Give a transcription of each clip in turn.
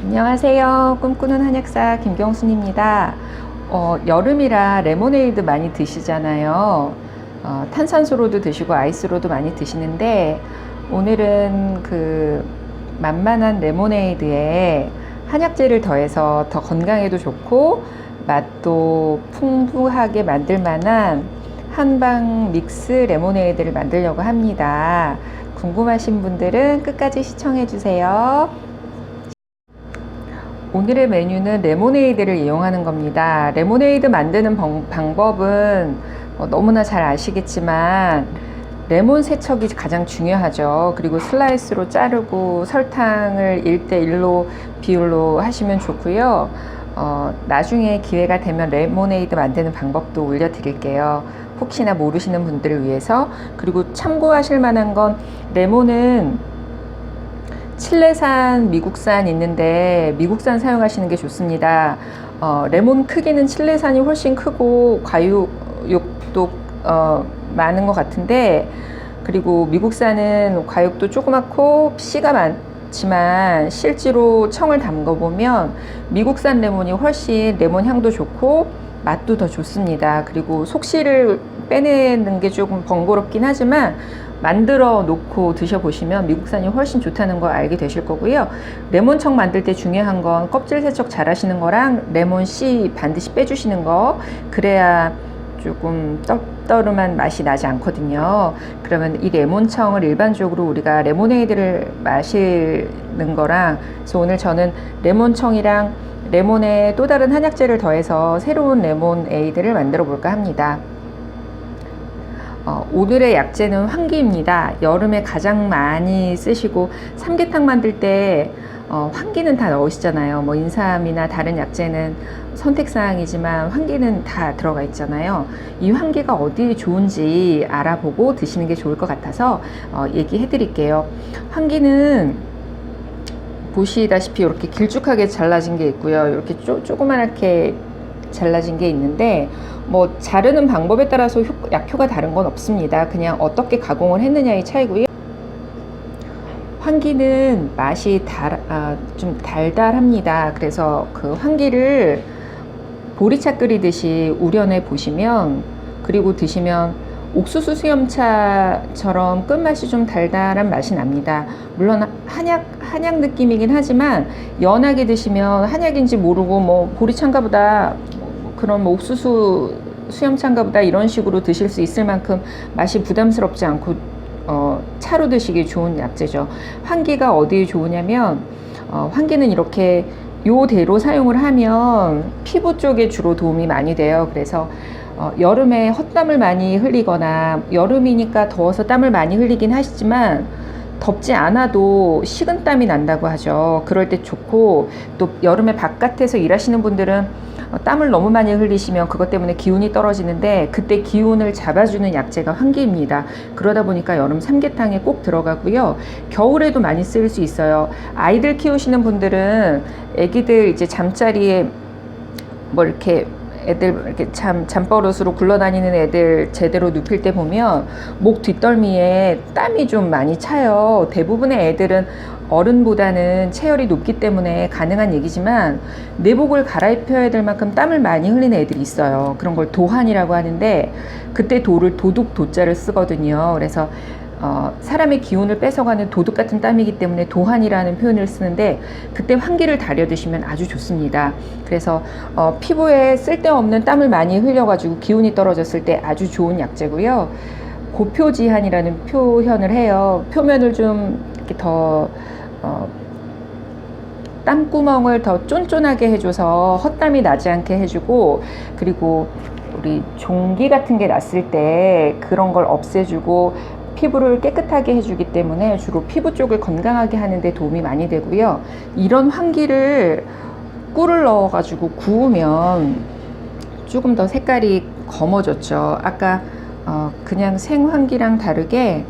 안녕하세요. 꿈꾸는 한약사 김경순입니다. 여름이라 레모네이드 많이 드시잖아요. 탄산수로도 드시고 아이스로도 많이 드시는데 오늘은 그 만만한 레모네이드에 한약재를 더해서 더 건강에도 좋고 맛도 풍부하게 만들 만한 한방 믹스 레모네이드를 만들려고 합니다. 궁금하신 분들은 끝까지 시청해 주세요. 오늘의 메뉴는 레모네이드를 이용하는 겁니다. 레모네이드 만드는 방법은 너무나 잘 아시겠지만 레몬 세척이 가장 중요하죠. 그리고 슬라이스로 자르고 설탕을 1대1로 비율로 하시면 좋고요. 나중에 기회가 되면 레모네이드 만드는 방법도 올려드릴게요. 혹시나 모르시는 분들을 위해서. 그리고 참고하실 만한 건 레몬은 칠레산, 미국산 있는데 미국산 사용하시는 게 좋습니다. 레몬 크기는 칠레산이 훨씬 크고 과육도 많은 것 같은데, 그리고 미국산은 과육도 조그맣고 씨가 많지만 실제로 청을 담궈보면 미국산 레몬이 훨씬 레몬 향도 좋고 맛도 더 좋습니다. 그리고 속씨를 빼내는 게 조금 번거롭긴 하지만 만들어 놓고 드셔보시면 미국산이 훨씬 좋다는 걸 알게 되실 거고요. 레몬청 만들 때 중요한 건 껍질 세척 잘 하시는 거랑 레몬 씨 반드시 빼주시는 거, 그래야 조금 떨떠름한 맛이 나지 않거든요. 그러면 이 레몬청을 일반적으로 우리가 레모네이드를 마시는 거랑, 그래서 오늘 저는 레몬청이랑 레몬에 또 다른 한약재를 더해서 새로운 레모네이드를 만들어 볼까 합니다. 오늘의 약재는 황기입니다. 여름에 가장 많이 쓰시고 삼계탕 만들 때 황기는 다 넣으시잖아요. 뭐 인삼이나 다른 약재는 선택사항이지만 황기는 다 들어가 있잖아요. 이 황기가 어디 좋은지 알아보고 드시는 게 좋을 것 같아서 얘기해 드릴게요. 황기는 보시다시피 이렇게 길쭉하게 잘라진 게 있고요. 이렇게 조그맣게 잘라진 게 있는데, 뭐 자르는 방법에 따라서 약효가 다른 건 없습니다. 그냥 어떻게 가공을 했느냐의 차이고요. 황기는 맛이 좀 달달합니다. 그래서 그 황기를 보리차 끓이듯이 우려내 보시면, 그리고 드시면 옥수수 수염차처럼 끝맛이 좀 달달한 맛이 납니다. 물론 한약 느낌이긴 하지만 연하게 드시면 한약인지 모르고 뭐 보리차인가 보다, 그런 뭐 옥수수 수염차인가 보다 이런 식으로 드실 수 있을 만큼 맛이 부담스럽지 않고 차로 드시기 좋은 약재죠. 황기가 어디에 좋으냐면 황기는 이렇게 요대로 사용을 하면 피부 쪽에 주로 도움이 많이 돼요. 그래서 여름에 헛땀을 많이 흘리거나, 여름이니까 더워서 땀을 많이 흘리긴 하시지만 덥지 않아도 식은땀이 난다고 하죠. 그럴 때 좋고, 또 여름에 바깥에서 일하시는 분들은 땀을 너무 많이 흘리시면 그것 때문에 기운이 떨어지는데, 그때 기운을 잡아주는 약재가 황기입니다. 그러다 보니까 여름 삼계탕에 꼭 들어가고요. 겨울에도 많이 쓸 수 있어요. 아이들 키우시는 분들은 애기들 이제 잠자리에 뭐 이렇게 애들 이렇게 잠버릇으로 굴러다니는 애들 제대로 눕힐 때 보면 목 뒷덜미에 땀이 좀 많이 차요. 대부분의 애들은 어른보다는 체열이 높기 때문에 가능한 얘기지만 내복을 갈아입혀야 될 만큼 땀을 많이 흘리는 애들이 있어요. 그런 걸 도한이라고 하는데, 그때 도를 도둑 도자를 쓰거든요. 그래서 사람의 기운을 뺏어가는 도둑 같은 땀이기 때문에 도한이라는 표현을 쓰는데, 그때 황기를 달여 드시면 아주 좋습니다. 그래서 피부에 쓸데없는 땀을 많이 흘려가지고 기운이 떨어졌을 때 아주 좋은 약재고요. 고표지한이라는 표현을 해요. 표면을 좀 이렇게 더 땀구멍을 더 쫀쫀하게 해줘서 헛땀이 나지 않게 해주고, 그리고 우리 종기 같은 게 났을 때 그런 걸 없애주고 피부를 깨끗하게 해주기 때문에 주로 피부 쪽을 건강하게 하는 데 도움이 많이 되고요. 이런 황기를 꿀을 넣어 가지고 구우면 조금 더 색깔이 검어졌죠. 아까 그냥 생황기랑 다르게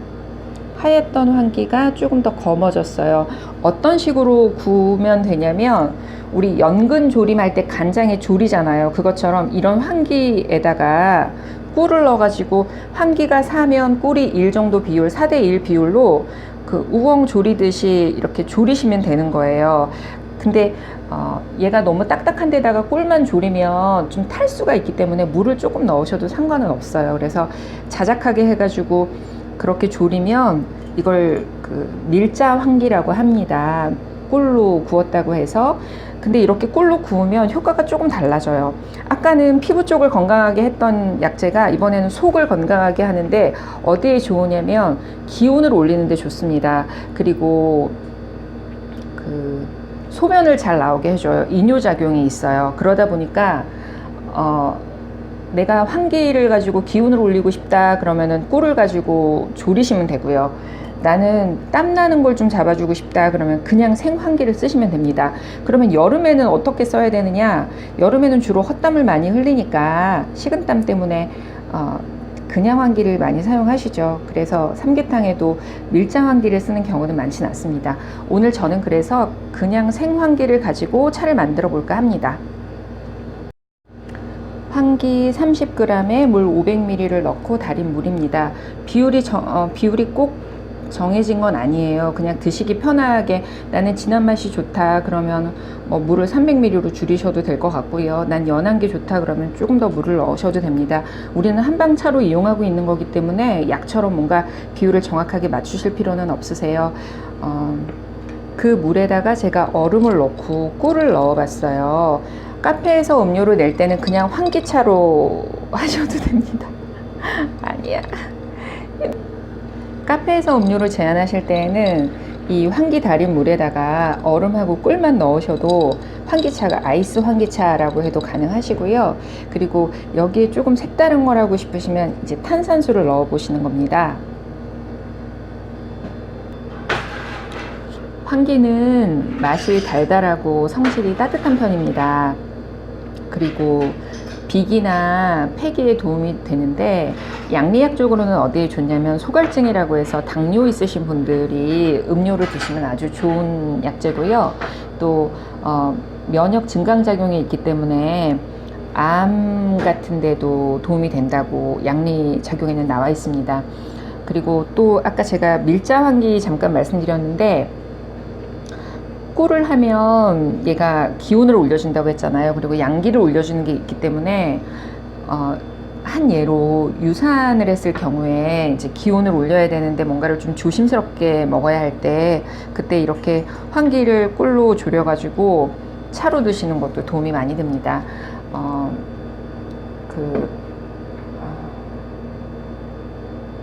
하였던 황기가 조금 더 검어졌어요. 어떤 식으로 구우면 되냐면, 우리 연근 조림할 때 간장에 조리잖아요. 그것처럼 이런 황기에다가 꿀을 넣어가지고 황기가 4면 꿀이 1 정도 비율, 4대1 비율로 그 우엉 조리듯이 이렇게 조리시면 되는 거예요. 근데 얘가 너무 딱딱한 데다가 꿀만 졸이면 좀 탈 수가 있기 때문에 물을 조금 넣으셔도 상관은 없어요. 그래서 자작하게 해가지고 그렇게 졸이면 이걸 그 밀자 환기라고 합니다. 꿀로 구웠다고 해서. 근데 이렇게 꿀로 구우면 효과가 조금 달라져요. 아까는 피부 쪽을 건강하게 했던 약재가 이번에는 속을 건강하게 하는데 어디에 좋으냐면 기운을 올리는 데 좋습니다. 그리고 그 소변을 잘 나오게 해줘요. 이뇨작용이 있어요. 그러다 보니까 내가 환기를 가지고 기운을 올리고 싶다 그러면은 꿀을 가지고 졸이시면 되고요. 나는 땀 나는 걸 좀 잡아주고 싶다 그러면 그냥 생환기를 쓰시면 됩니다. 그러면 여름에는 어떻게 써야 되느냐? 여름에는 주로 헛땀을 많이 흘리니까 식은땀 때문에 그냥 환기를 많이 사용하시죠. 그래서 삼계탕에도 밀장 환기를 쓰는 경우는 많지는 않습니다. 오늘 저는 그래서 그냥 생환기를 가지고 차를 만들어 볼까 합니다. 환기 30g에 물 500ml를 넣고 달인 물입니다. 비율이 꼭 정해진 건 아니에요. 그냥 드시기 편하게 나는 진한 맛이 좋다 그러면 뭐 물을 300ml로 줄이셔도 될 것 같고요. 난 연한 게 좋다 그러면 조금 더 물을 넣으셔도 됩니다. 우리는 한방차로 이용하고 있는 거기 때문에 약처럼 뭔가 비율을 정확하게 맞추실 필요는 없으세요. 그 물에다가 제가 얼음을 넣고 꿀을 넣어 봤어요. 카페에서 음료를 낼 때는 그냥 환기차로 하셔도 됩니다. 아니야. 카페에서 음료를 제한하실 때에는 이 환기 달인 물에다가 얼음하고 꿀만 넣으셔도 환기차가 아이스 환기차라고 해도 가능하시고요. 그리고 여기에 조금 색다른 걸 하고 싶으시면 이제 탄산수를 넣어 보시는 겁니다. 환기는 맛이 달달하고 성질이 따뜻한 편입니다. 그리고 비기나 폐기에 도움이 되는데 양리학적으로는 어디에 좋냐면 소갈증이라고 해서 당뇨 있으신 분들이 음료를 드시면 아주 좋은 약재고요. 또 면역 증강작용이 있기 때문에 암 같은 데도 도움이 된다고 양리작용에는 나와 있습니다. 그리고 또 아까 제가 밀자환기 잠깐 말씀드렸는데 꿀을 하면 얘가 기운을 올려준다고 했잖아요. 그리고 양기를 올려주는 게 있기 때문에 한 예로 유산을 했을 경우에 이제 기운을 올려야 되는데 뭔가를 좀 조심스럽게 먹어야 할 때 그때 이렇게 환기를 꿀로 졸여가지고 차로 드시는 것도 도움이 많이 됩니다.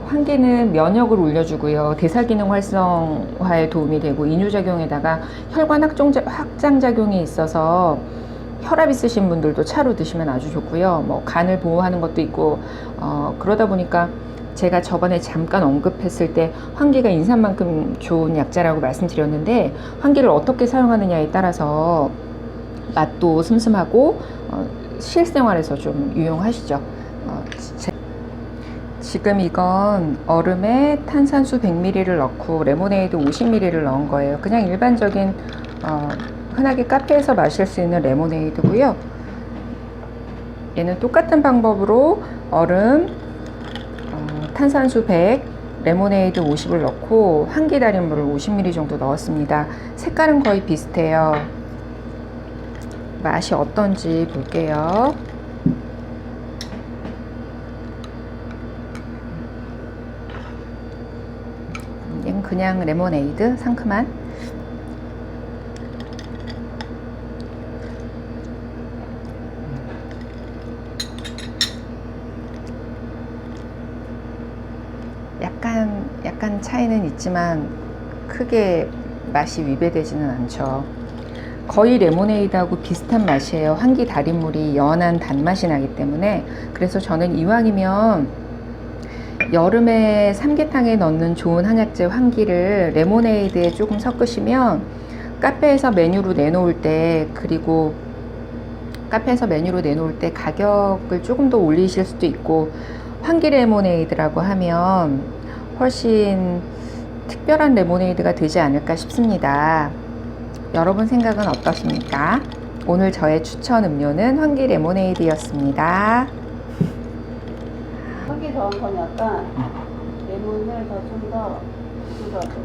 환기는 면역을 올려주고요. 대사기능 활성화에 도움이 되고 이뇨작용에다가 혈관 확장작용이 있어서 혈압 있으신 분들도 차로 드시면 아주 좋고요. 뭐 간을 보호하는 것도 있고 그러다 보니까 제가 저번에 잠깐 언급했을 때 환기가 인삼만큼 좋은 약재라고 말씀드렸는데 환기를 어떻게 사용하느냐에 따라서 맛도 슴슴하고 실생활에서 좀 유용하시죠. 지금 이건 얼음에 탄산수 100ml를 넣고 레모네이드 50ml를 넣은 거예요. 그냥 일반적인 흔하게 카페에서 마실 수 있는 레모네이드고요. 얘는 똑같은 방법으로 얼음, 탄산수 100, 레모네이드 50을 넣고 환기 달인 물을 50ml 정도 넣었습니다. 색깔은 거의 비슷해요. 맛이 어떤지 볼게요. 얘는 그냥 레모네이드, 상큼한. 약간 차이는 있지만 크게 맛이 위배되지는 않죠. 거의 레모네이드하고 비슷한 맛이에요. 환기 달인물이 연한 단맛이 나기 때문에. 그래서 저는 이왕이면 여름에 삼계탕에 넣는 좋은 한약재 환기를 레모네이드에 조금 섞으시면 카페에서 메뉴로 내놓을 때, 그리고 카페에서 메뉴로 내놓을 때 가격을 조금 더 올리실 수도 있고, 환기 레모네이드라고 하면 훨씬 특별한 레모네이드가 되지 않을까 싶습니다. 여러분 생각은 어떠십니까? 오늘 저의 추천 음료는 환기 레모네이드였습니다. 환기 더한 건 약간 레몬을 더 좀 더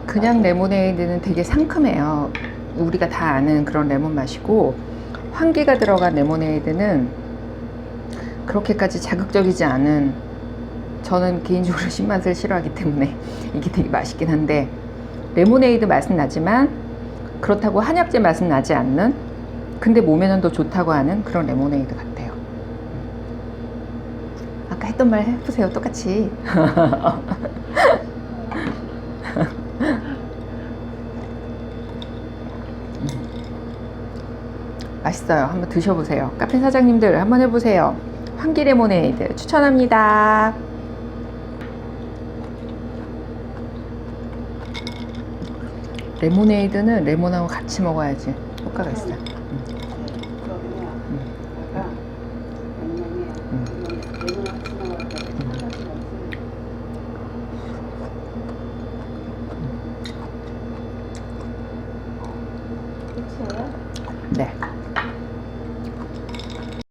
그냥 레모네이드는 되게 상큼해요. 우리가 다 아는 그런 레몬 맛이고, 환기가 들어간 레모네이드는 그렇게까지 자극적이지 않은, 저는 개인적으로 신맛을 싫어하기 때문에 이게 되게 맛있긴 한데, 레모네이드 맛은 나지만 그렇다고 한약재 맛은 나지 않는, 근데 몸에는 더 좋다고 하는 그런 레모네이드 같아요. 아까 했던 말 해보세요. 똑같이. 맛있어요. 한번 드셔보세요. 카페 사장님들 한번 해보세요. 환기 레모네이드 추천합니다. 레모네이드는 레몬하고 같이 먹어야지 효과가 있어요. 네.